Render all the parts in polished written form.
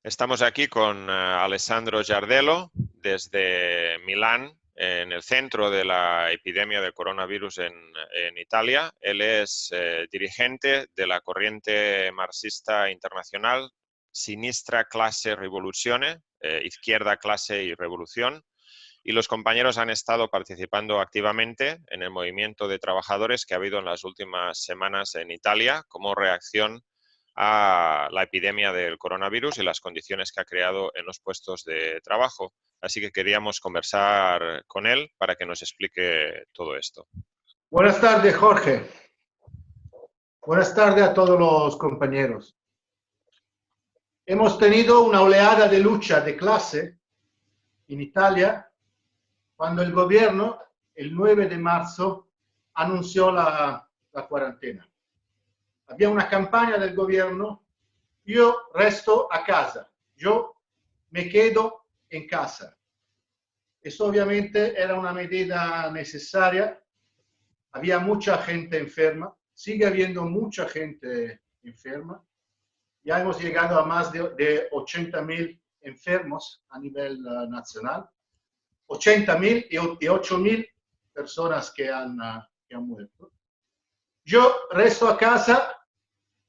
Estamos aquí con Alessandro Giardello desde Milán, en el centro de la epidemia del coronavirus en Italia. Él es dirigente de la corriente marxista internacional Sinistra Classe Rivoluzione, Izquierda, Clase y Revolución. Y los compañeros han estado participando activamente en el movimiento de trabajadores que ha habido en las últimas semanas en Italia como reacción a la epidemia del coronavirus y las condiciones que ha creado en los puestos de trabajo. Así que queríamos conversar con él para que nos explique todo esto. Buenas tardes, Jorge. Buenas tardes a todos los compañeros. Hemos tenido una oleada de lucha de clase en Italia cuando el gobierno, el 9 de marzo, anunció la cuarentena. Había una campaña del gobierno: yo resto a casa, yo me quedo en casa. Eso obviamente era una medida necesaria. Había mucha gente enferma, sigue habiendo mucha gente enferma. Ya hemos llegado a más de 80.000 enfermos a nivel nacional. 80.000 y 8.000 personas que han muerto. Yo resto a casa,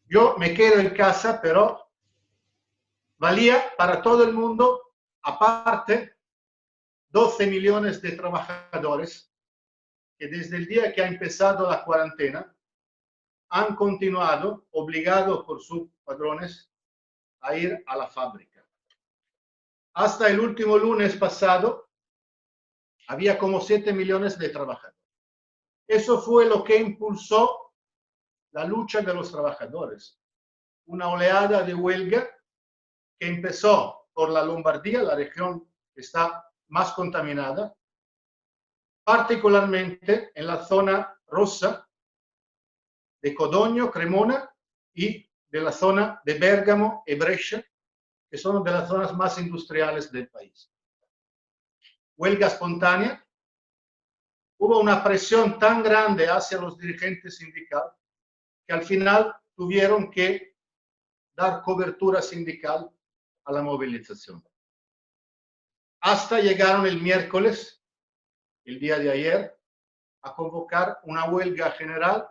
yo me quedo en casa, pero valía para todo el mundo, aparte 12 millones de trabajadores que desde el día que ha empezado la cuarentena han continuado, obligados por sus padrones, a ir a la fábrica. Hasta el último lunes pasado había como 7 millones de trabajadores. Eso fue lo que impulsó la lucha de los trabajadores. Una oleada de huelga que empezó por la Lombardía, la región que está más contaminada, particularmente en la zona rosa de Codogno, Cremona y de la zona de Bergamo y Brescia, que son de las zonas más industriales del país. Huelga espontánea. Hubo una presión tan grande hacia los dirigentes sindicales que al final tuvieron que dar cobertura sindical a la movilización. Hasta llegaron el miércoles, el día de ayer, a convocar una huelga general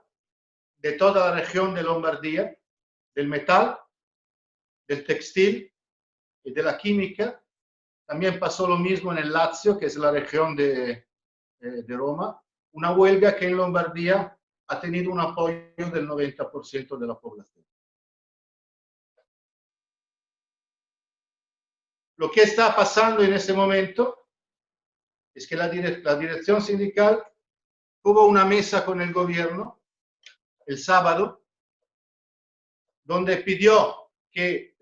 de toda la región de Lombardía, del metal, del textil y de la química. También pasó lo mismo en el Lazio, que es la región de Roma, una huelga que en Lombardía ha tenido un apoyo del 90% de la población. Lo que está pasando en ese momento es que la dirección sindical tuvo una mesa con el gobierno el sábado, donde pidió que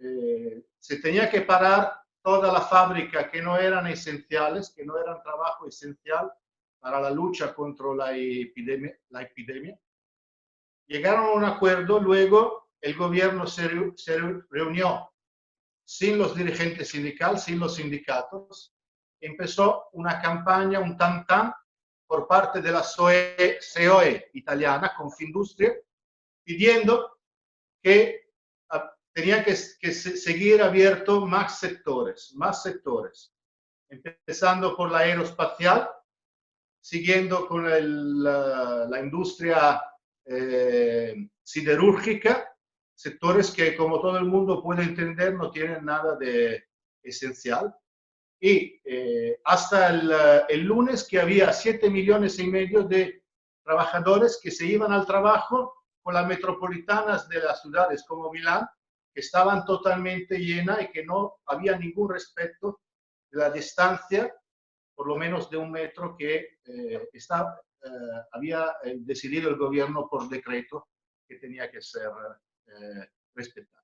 se tenía que parar toda la fábrica que no eran esenciales, que no eran trabajo esencial para la lucha contra la epidemia. Llegaron a un acuerdo, luego el gobierno se reunió sin los dirigentes sindicales, sin los sindicatos. Empezó una campaña, un tam-tam, por parte de la COE italiana, Confindustria, pidiendo que tenía que seguir abierto más sectores, empezando por la aeroespacial, siguiendo con la industria siderúrgica, sectores que, como todo el mundo puede entender, no tienen nada de esencial. Y hasta el lunes, que había 7,5 millones de trabajadores que se iban al trabajo con las metropolitanas de las ciudades como Milán, que estaban totalmente llenas y que no había ningún respeto de la distancia, por lo menos de 1 metro, que había decidido el gobierno por decreto que tenía que ser respetada.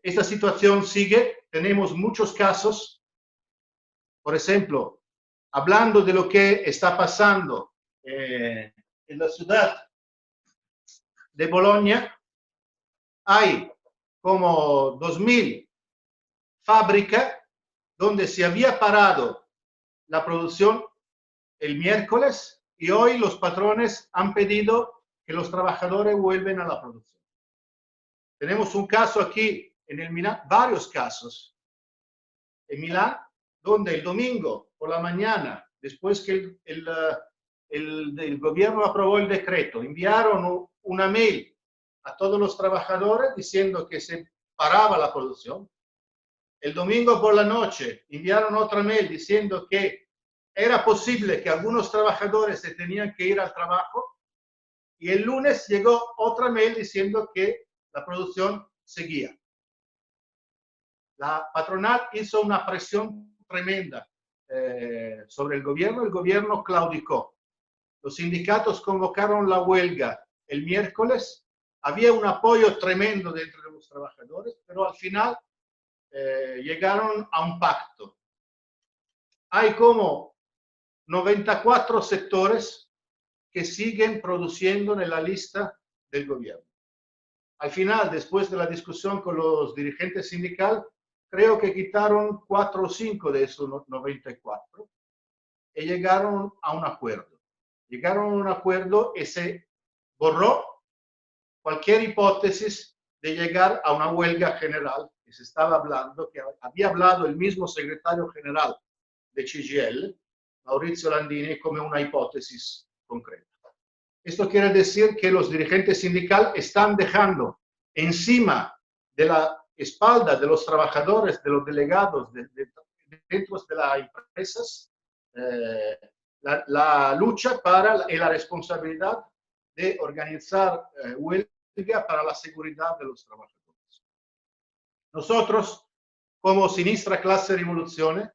Esta situación sigue, tenemos muchos casos. Por ejemplo, hablando de lo que está pasando en la ciudad de Bolonia, hay como 2.000 fábricas donde se había parado la producción el miércoles y hoy los patrones han pedido que los trabajadores vuelvan a la producción. Tenemos un caso aquí en el Milán varios casos en Milán, donde el domingo por la mañana, después que el gobierno aprobó el decreto, enviaron una mail a todos los trabajadores diciendo que se paraba la producción. El domingo por la noche enviaron otra mail diciendo que era posible que algunos trabajadores se tenían que ir al trabajo, y el lunes llegó otra mail diciendo que la producción seguía. La patronal hizo una presión tremenda sobre el gobierno claudicó. Los sindicatos convocaron la huelga el miércoles, había un apoyo tremendo dentro de los trabajadores, pero al final llegaron a un pacto. Hay como 94 sectores que siguen produciendo en la lista del gobierno. Al final, después de la discusión con los dirigentes sindicales, creo que quitaron 4 o 5 de esos 94 y llegaron a un acuerdo. Llegaron a un acuerdo y se borró cualquier hipótesis de llegar a una huelga general que se estaba hablando, que había hablado el mismo secretario general de CGIL, Maurizio Landini, como una hipótesis concreta. Esto quiere decir que los dirigentes sindicales están dejando encima de la espalda de los trabajadores, de los delegados dentro de las empresas, la lucha y la responsabilidad de organizar huelga para la seguridad de los trabajadores. Nosotros, como Sinistra Classe Rivoluzione,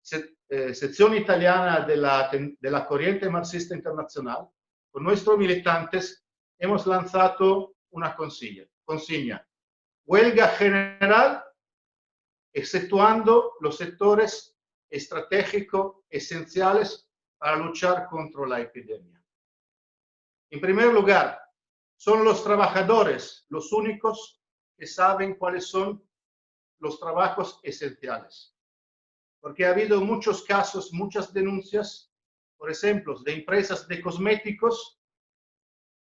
sección italiana de la Corriente Marxista Internacional, con nuestros militantes hemos lanzado una consigna: huelga general, exceptuando los sectores estratégicos esenciales para luchar contra la epidemia. En primer lugar, son los trabajadores los únicos que saben cuáles son los trabajos esenciales. Porque ha habido muchos casos, muchas denuncias, por ejemplo, de empresas de cosméticos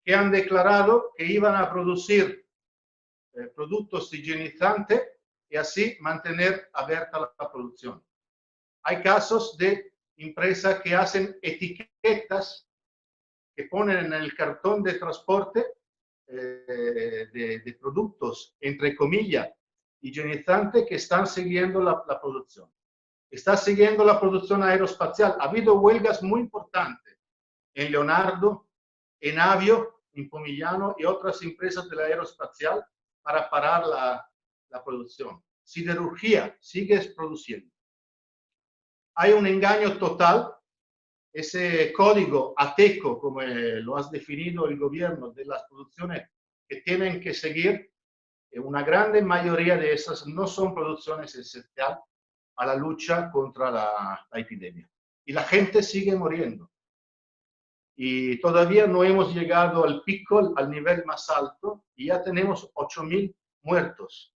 que han declarado que iban a producir productos higienizantes y así mantener abierta la producción. Hay casos de empresas que hacen etiquetas que ponen en el cartón de transporte de productos, entre comillas, higienizantes, que están siguiendo la producción. Está siguiendo la producción aeroespacial. Ha habido huelgas muy importantes en Leonardo, en Avio, en Pomigliano y otras empresas de la aeroespacial para parar la producción. Siderurgia sigue produciendo. Hay un engaño total. Ese código ATECO, como lo has definido el gobierno, de las producciones que tienen que seguir, una gran mayoría de esas no son producciones esenciales a la lucha contra la epidemia. Y la gente sigue muriendo. Y todavía no hemos llegado al pico, al nivel más alto, y ya tenemos 8.000 muertos.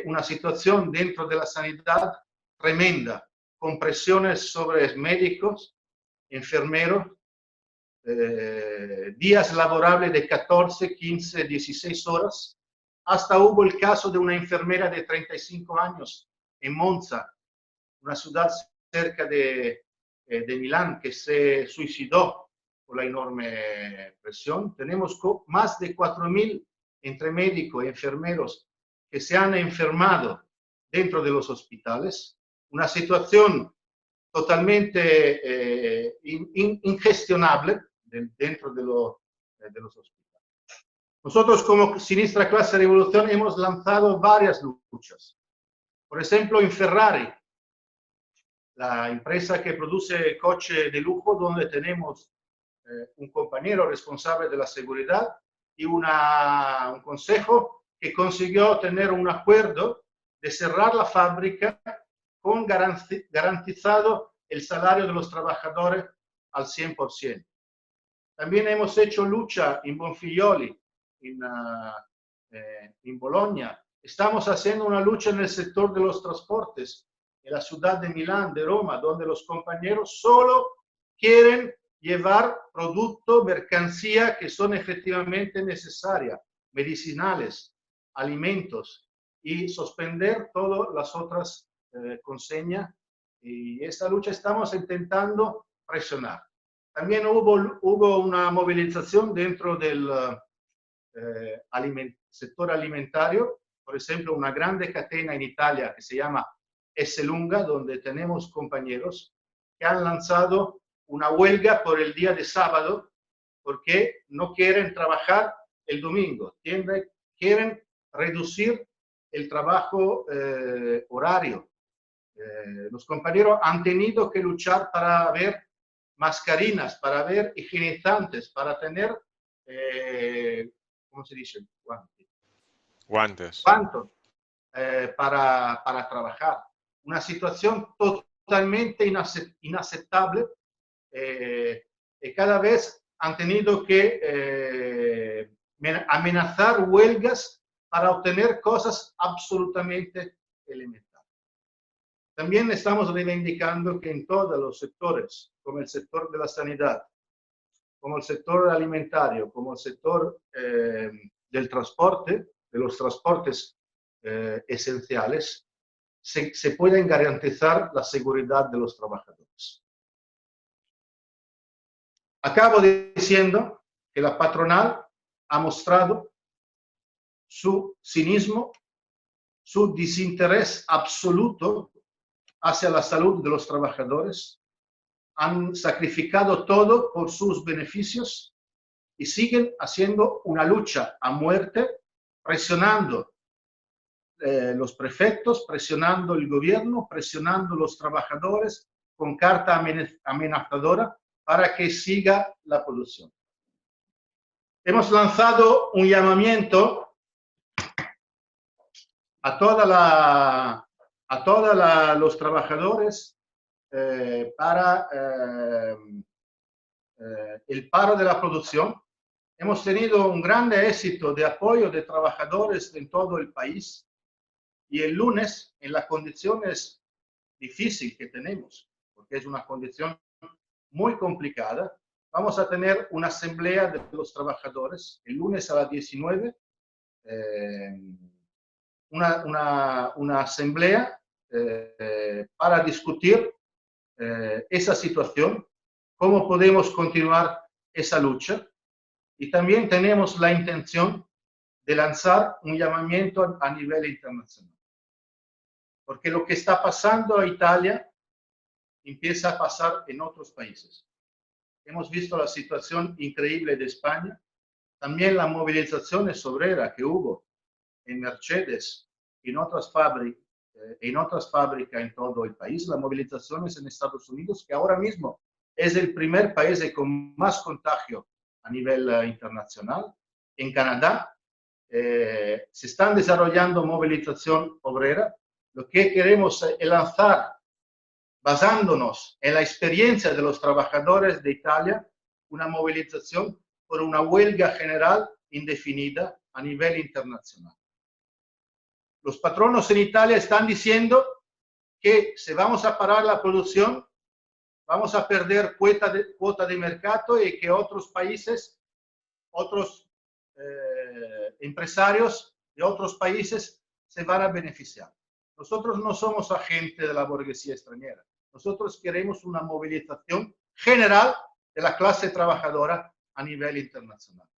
Una situación dentro de la sanidad tremenda, con presiones sobre médicos, enfermeros, días laborables de 14, 15, 16 horas. Hasta hubo el caso de una enfermera de 35 años en Monza, una ciudad cerca de Milán, que se suicidó por la enorme presión. Tenemos más de 4.000 entre médicos y enfermeros que se han enfermado dentro de los hospitales. Una situación totalmente ingestionable dentro de los hospitales. Nosotros, como Sinistra Classe Rivoluzione, hemos lanzado varias luchas. Por ejemplo, en Ferrari, la empresa que produce coches de lujo, donde tenemos un compañero responsable de la seguridad y un consejo que consiguió tener un acuerdo de cerrar la fábrica con garantizado el salario de los trabajadores al 100%. También hemos hecho lucha en Bonfiglioli, en Bologna. Estamos haciendo una lucha en el sector de los transportes, en la ciudad de Milán, de Roma, donde los compañeros solo quieren llevar productos, mercancía que son efectivamente necesarias, medicinales. alimentos y suspender todas las otras consignas. Y esta lucha estamos intentando presionar. También hubo una movilización dentro del sector alimentario. Por ejemplo, una grande cadena en Italia que se llama Esselunga, donde tenemos compañeros que han lanzado una huelga por el día de sábado porque no quieren trabajar el domingo, quieren reducir el trabajo horario. Los compañeros han tenido que luchar para ver mascarillas, para ver higienizantes, para tener, ¿cómo se dice? Guantes. Para trabajar. Una situación totalmente inaceptable y cada vez han tenido que amenazar huelgas para obtener cosas absolutamente elementales. También estamos reivindicando que en todos los sectores, como el sector de la sanidad, como el sector alimentario, como el sector del transporte, de los transportes esenciales, se pueden garantizar la seguridad de los trabajadores. Acabo diciendo que la patronal ha mostrado su cinismo, su desinterés absoluto hacia la salud de los trabajadores. Han sacrificado todo por sus beneficios y siguen haciendo una lucha a muerte, presionando los prefectos, presionando el gobierno, presionando los trabajadores con carta amenazadora para que siga la producción. Hemos lanzado un llamamiento a todos los trabajadores para el paro de la producción. Hemos tenido un gran éxito de apoyo de trabajadores en todo el país y el lunes, en las condiciones difíciles que tenemos, porque es una condición muy complicada, vamos a tener una asamblea de los trabajadores el lunes a las 19, una asamblea para discutir esa situación, cómo podemos continuar esa lucha. Y también tenemos la intención de lanzar un llamamiento a nivel internacional. Porque lo que está pasando en Italia empieza a pasar en otros países. Hemos visto la situación increíble de España, también las movilizaciones obreras que hubo en Mercedes, en otras fábricas en todo el país, las movilizaciones en Estados Unidos, que ahora mismo es el primer país con más contagio a nivel internacional. En Canadá se están desarrollando movilización obrera. Lo que queremos es lanzar, basándonos en la experiencia de los trabajadores de Italia, una movilización por una huelga general indefinida a nivel internacional. Los patronos en Italia están diciendo que si vamos a parar la producción, vamos a perder cuota de mercado y que otros países, otros empresarios de otros países se van a beneficiar. Nosotros no somos agentes de la burguesía extranjera. Nosotros queremos una movilización general de la clase trabajadora a nivel internacional.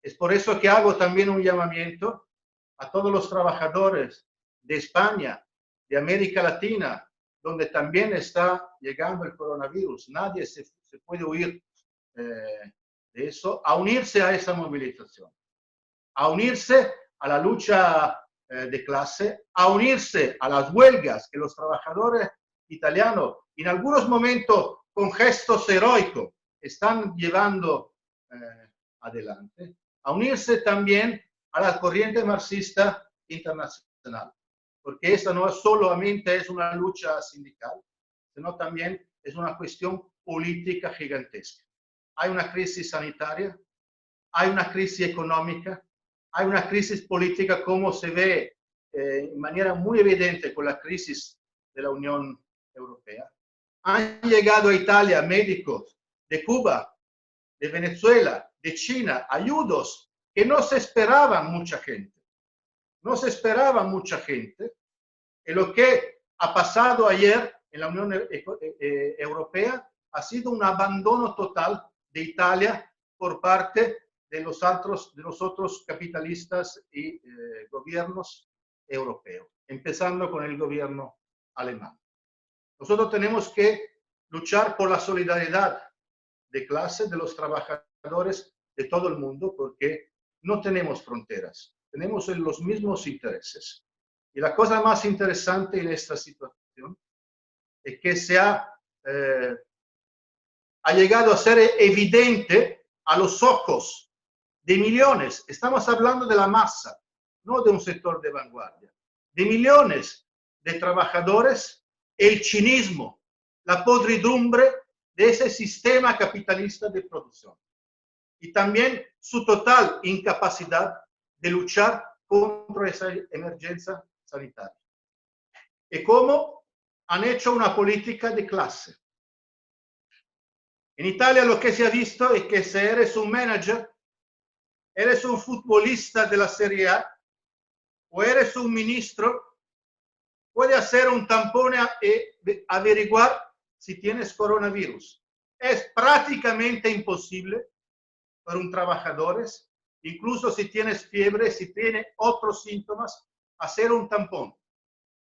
Es por eso que hago también un llamamiento a todos los trabajadores de España, de América Latina, donde también está llegando el coronavirus. Nadie se puede huir de eso, a unirse a esa movilización, a unirse a la lucha de clase, a unirse a las huelgas que los trabajadores italianos, en algunos momentos con gestos heroicos, están llevando adelante, a unirse también a la corriente marxista internacional, porque esta no solamente es una lucha sindical, sino también es una cuestión política gigantesca. Hay una crisis sanitaria, hay una crisis económica, hay una crisis política, como se ve de manera muy evidente con la crisis de la Unión Europea. Han llegado a Italia médicos de Cuba, de Venezuela, de China, ayudos que no se esperaban mucha gente. no se esperaba mucha gente, y lo que ha pasado ayer en la Unión Europea ha sido un abandono total de Italia por parte de los otros capitalistas y gobiernos europeos, empezando con el gobierno alemán. Nosotros tenemos que luchar por la solidaridad de clase de los trabajadores de todo el mundo, porque no tenemos fronteras, tenemos los mismos intereses. Y la cosa más interesante en esta situación es que ha llegado a ser evidente a los ojos de millones. Estamos hablando de la masa, no de un sector de vanguardia, de millones de trabajadores, el cinismo, la podridumbre de ese sistema capitalista de producción. Y también su total incapacidad de luchar contra esa emergencia sanitaria. Y cómo han hecho una política de clase. En Italia lo que se ha visto es que si eres un manager, eres un futbolista de la Serie A o eres un ministro, puede hacer un tampón y averiguar si tienes coronavirus. Es prácticamente imposible para un trabajador, incluso si tienes fiebre, si tienes otros síntomas, hacer un tampón.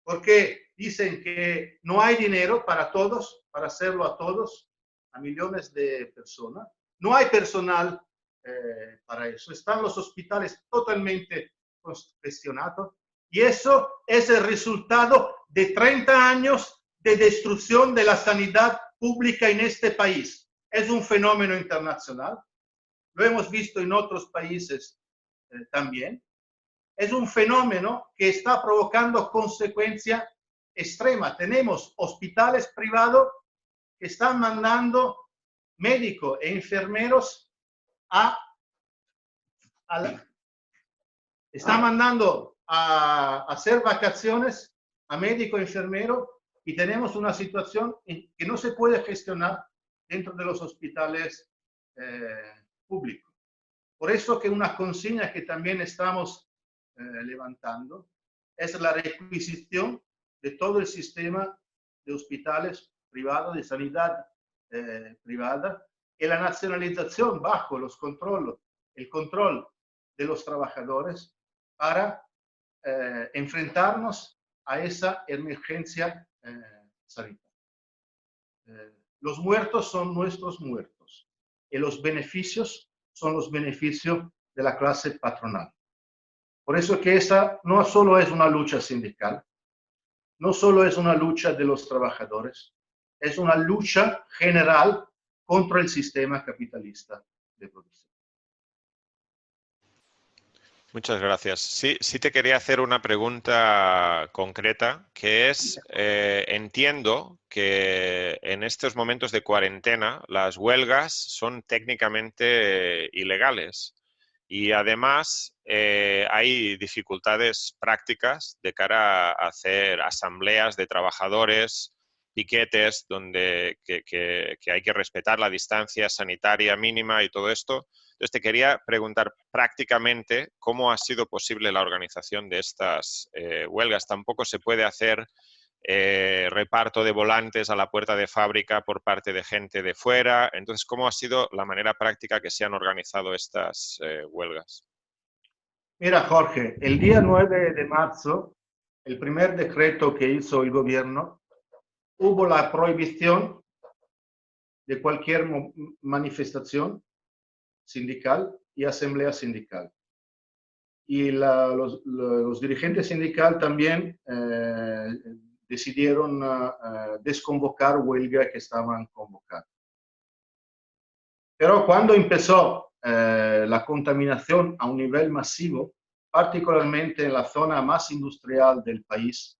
Porque dicen que no hay dinero para todos, para hacerlo a todos, a millones de personas. No hay personal para eso. Están los hospitales totalmente congestionados. Y eso es el resultado de 30 años de destrucción de la sanidad pública en este país. Es un fenómeno internacional. Lo hemos visto en otros países también. Es un fenómeno que está provocando consecuencia extrema. Tenemos hospitales privados que están mandando médicos e enfermeros están mandando a hacer vacaciones a médico e enfermero, y tenemos una situación que no se puede gestionar dentro de los hospitales públicos. Por eso que una consigna que también estamos levantando es la requisición de todo el sistema de hospitales privados, de sanidad privada, y la nacionalización bajo el control de los trabajadores para enfrentarnos a esa emergencia sanitaria. Los muertos son nuestros muertos y los beneficios son los beneficios de la clase patronal. Por eso que esa no solo es una lucha sindical, no solo es una lucha de los trabajadores, es una lucha general contra el sistema capitalista de producción. Muchas gracias. Sí te quería hacer una pregunta concreta, que es, entiendo que en estos momentos de cuarentena las huelgas son técnicamente ilegales y además hay dificultades prácticas de cara a hacer asambleas de trabajadores, piquetes, donde que hay que respetar la distancia sanitaria mínima y todo esto. Entonces, te quería preguntar prácticamente cómo ha sido posible la organización de estas huelgas. Tampoco se puede hacer reparto de volantes a la puerta de fábrica por parte de gente de fuera. Entonces, ¿cómo ha sido la manera práctica que se han organizado estas huelgas? Mira, Jorge, el día 9 de marzo, el primer decreto que hizo el gobierno, hubo la prohibición de cualquier manifestación sindical y asamblea sindical. Y los dirigentes sindicales también decidieron desconvocar huelga que estaban convocando. Pero cuando empezó la contaminación a un nivel masivo, particularmente en la zona más industrial del país,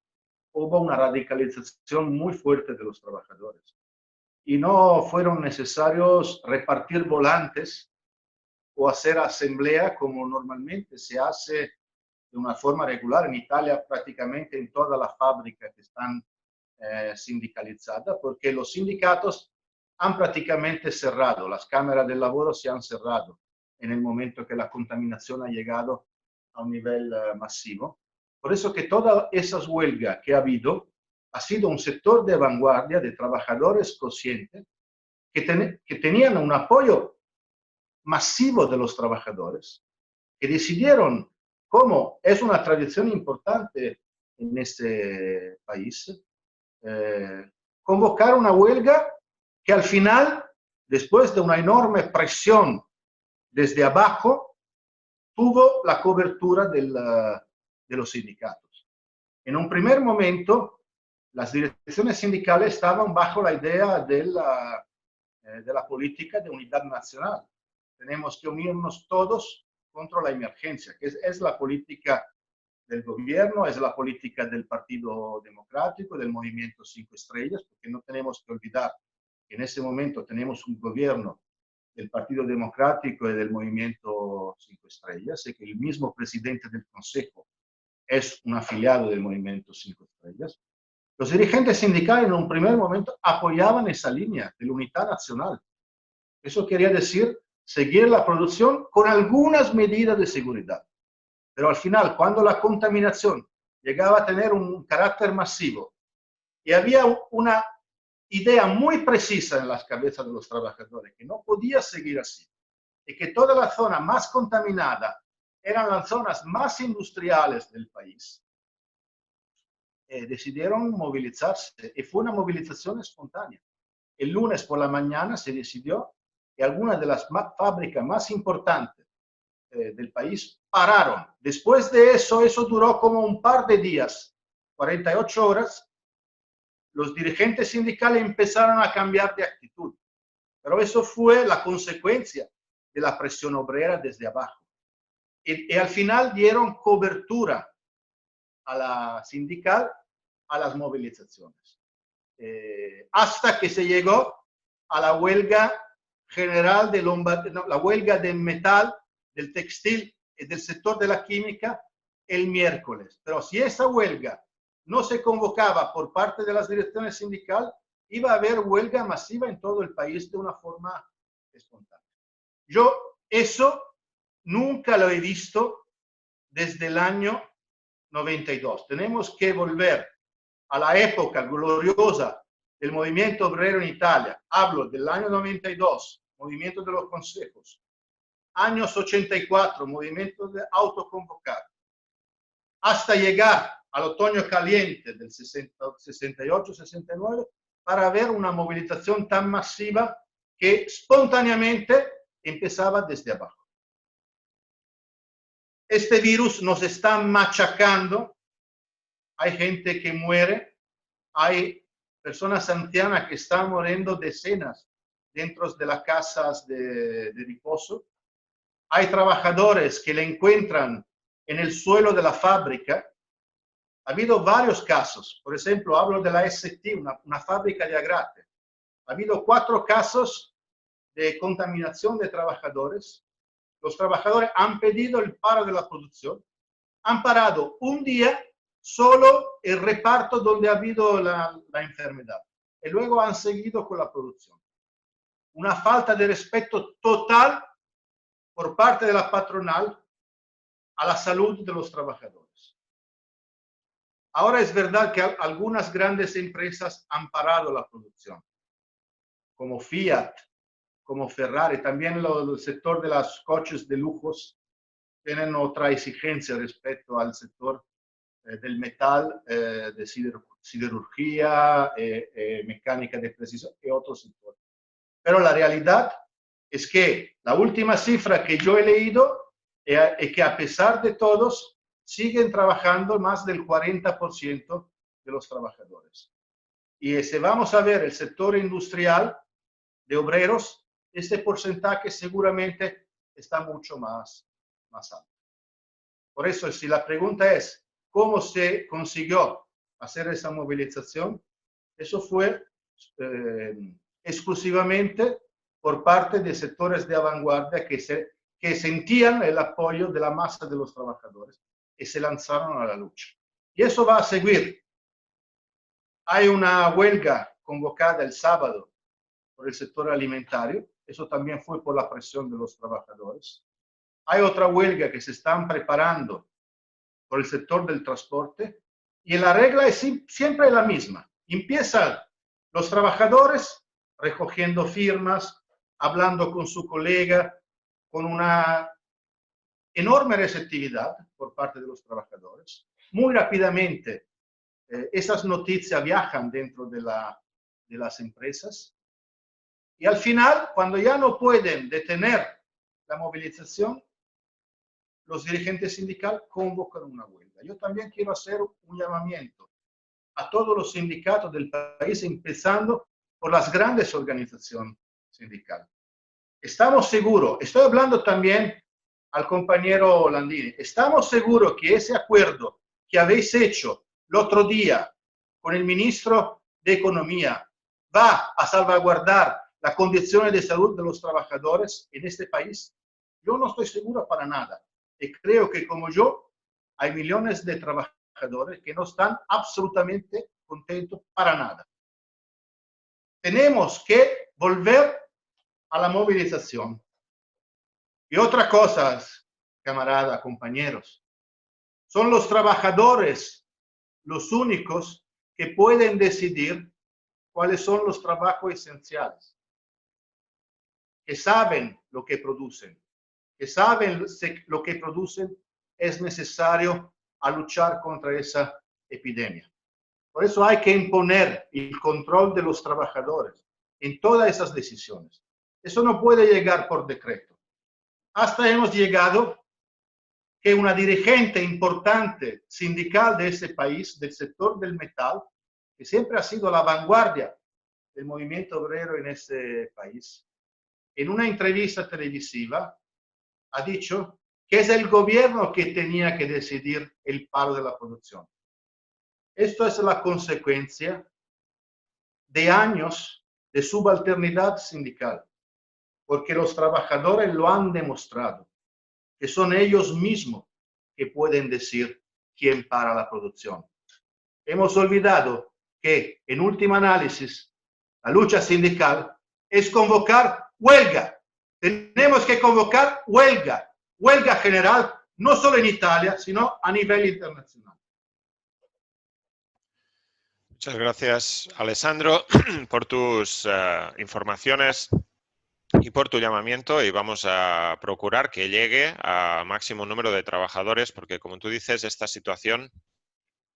hubo una radicalización muy fuerte de los trabajadores. Y no fueron necesarios repartir volantes o hacer asamblea como normalmente se hace de una forma regular en Italia, prácticamente en todas las fábricas que están sindicalizadas, porque los sindicatos han prácticamente cerrado, las cámaras de laboro se han cerrado en el momento que la contaminación ha llegado a un nivel masivo. Por eso que todas esas huelgas que ha habido ha sido un sector de vanguardia de trabajadores conscientes que tenían un apoyo masivo de los trabajadores, que decidieron, como es una tradición importante en este país, convocar una huelga que al final, después de una enorme presión desde abajo, tuvo la cobertura de los sindicatos. En un primer momento, las direcciones sindicales estaban bajo la idea de la política de unidad nacional. Tenemos que unirnos todos contra la emergencia, que es la política del gobierno, es la política del Partido Democrático, del Movimiento 5 Estrellas, porque no tenemos que olvidar que en ese momento tenemos un gobierno del Partido Democrático y del Movimiento 5 Estrellas, y que el mismo presidente del Consejo es un afiliado del Movimiento 5 Estrellas. Los dirigentes sindicales en un primer momento apoyaban esa línea de la unidad nacional. Eso quería decir seguir la producción con algunas medidas de seguridad. Pero al final, cuando la contaminación llegaba a tener un carácter masivo y había una idea muy precisa en las cabezas de los trabajadores, que no podía seguir así, y que toda la zona más contaminada eran las zonas más industriales del país, decidieron movilizarse, y fue una movilización espontánea. El lunes por la mañana se decidió que algunas de las fábricas más importantes del país pararon. Después de eso, eso duró como un par de días, 48 horas, los dirigentes sindicales empezaron a cambiar de actitud. Pero eso fue la consecuencia de la presión obrera desde abajo. Y al final dieron cobertura a la sindical a las movilizaciones. Hasta que se llegó a la huelga general de la huelga del metal, del textil y del sector de la química el miércoles. Pero si esa huelga no se convocaba por parte de las direcciones sindicales, iba a haber huelga masiva en todo el país de una forma espontánea. Yo eso nunca lo he visto desde el año 92. Tenemos que volver a la época gloriosa del movimiento obrero en Italia. Hablo del año 92, movimiento de los consejos. Años 84, movimiento de autoconvocar. Hasta llegar al otoño caliente del 68-69 para ver una movilización tan masiva que espontáneamente empezaba desde abajo. Este virus nos está machacando, hay gente que muere, hay personas ancianas que están muriendo decenas dentro de las casas de reposo, hay trabajadores que le encuentran en el suelo de la fábrica. Ha habido varios casos, por ejemplo, hablo de la ST, una fábrica de Agrate. Ha habido 4 casos de contaminación de trabajadores. Los trabajadores han pedido el paro de la producción, han parado un día solo el reparto donde ha habido la enfermedad y luego han seguido con la producción. Una falta de respeto total por parte de la patronal a la salud de los trabajadores. Ahora es verdad que algunas grandes empresas han parado la producción, como Fiat, como Ferrari, también el sector de los coches de lujos tienen otra exigencia respecto al sector del metal, de siderurgia, mecánica de precisión y otros sectores. Pero la realidad es que la última cifra que yo he leído es que a pesar de todos, siguen trabajando más del 40% de los trabajadores. Y si vamos a ver el sector industrial de obreros, este porcentaje seguramente está mucho más alto. Por eso, si la pregunta es, ¿cómo se consiguió hacer esa movilización? Eso fue exclusivamente por parte de sectores de vanguardia que sentían el apoyo de la masa de los trabajadores y se lanzaron a la lucha. Y eso va a seguir. Hay una huelga convocada el sábado por el sector alimentario. Eso también fue por la presión de los trabajadores. Hay otra huelga que se están preparando por el sector del transporte y la regla es siempre la misma. Empiezan los trabajadores recogiendo firmas, hablando con su colega, con una enorme receptividad por parte de los trabajadores. Muy rápidamente esas noticias viajan dentro de las empresas y al final, cuando ya no pueden detener la movilización, los dirigentes sindicales convocan una huelga. Yo también quiero hacer un llamamiento a todos los sindicatos del país, empezando por las grandes organizaciones sindicales. Estamos seguros, estoy hablando también al compañero Landini, estamos seguros que ese acuerdo que habéis hecho el otro día con el ministro de Economía va a salvaguardar las condiciones de salud de los trabajadores en este país. Yo no estoy seguro para nada. Y creo que como yo, hay millones de trabajadores que no están absolutamente contentos para nada. Tenemos que volver a la movilización. Y otra cosa, camaradas, compañeros, son los trabajadores los únicos que pueden decidir cuáles son los trabajos esenciales, que saben lo que producen, que saben lo que producen es necesario a luchar contra esa epidemia. Por eso hay que imponer el control de los trabajadores en todas esas decisiones. Eso no puede llegar por decreto. Hasta hemos llegado que una dirigente importante sindical de ese país, del sector del metal, que siempre ha sido la vanguardia del movimiento obrero en ese país, en una entrevista televisiva ha dicho que es el gobierno que tenía que decidir el paro de la producción. Esto es la consecuencia de años de subalternidad sindical, porque los trabajadores lo han demostrado, que son ellos mismos que pueden decir quién para la producción. Hemos olvidado que, en último análisis, la lucha sindical es convocar huelga. Tenemos que convocar huelga, huelga general, no solo en Italia, sino a nivel internacional. Muchas gracias, Alessandro, por tus informaciones y por tu llamamiento, y vamos a procurar que llegue a máximo número de trabajadores, porque como tú dices, esta situación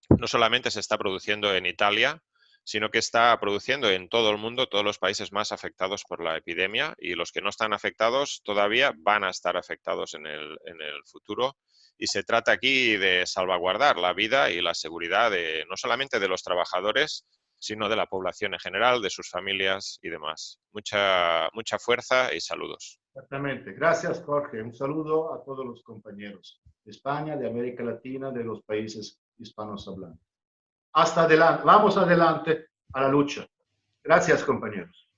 no solamente se está produciendo en Italia, sino que está produciendo en todo el mundo, todos los países más afectados por la epidemia, y los que no están afectados todavía van a estar afectados en el futuro. Y se trata aquí de salvaguardar la vida y la seguridad de, no solamente de los trabajadores, sino de la población en general, de sus familias y demás. Mucha fuerza y saludos. Exactamente. Gracias, Jorge. Un saludo a todos los compañeros de España, de América Latina, de los países hispanos hablantes. Hasta adelante, vamos adelante a la lucha. Gracias, compañeros.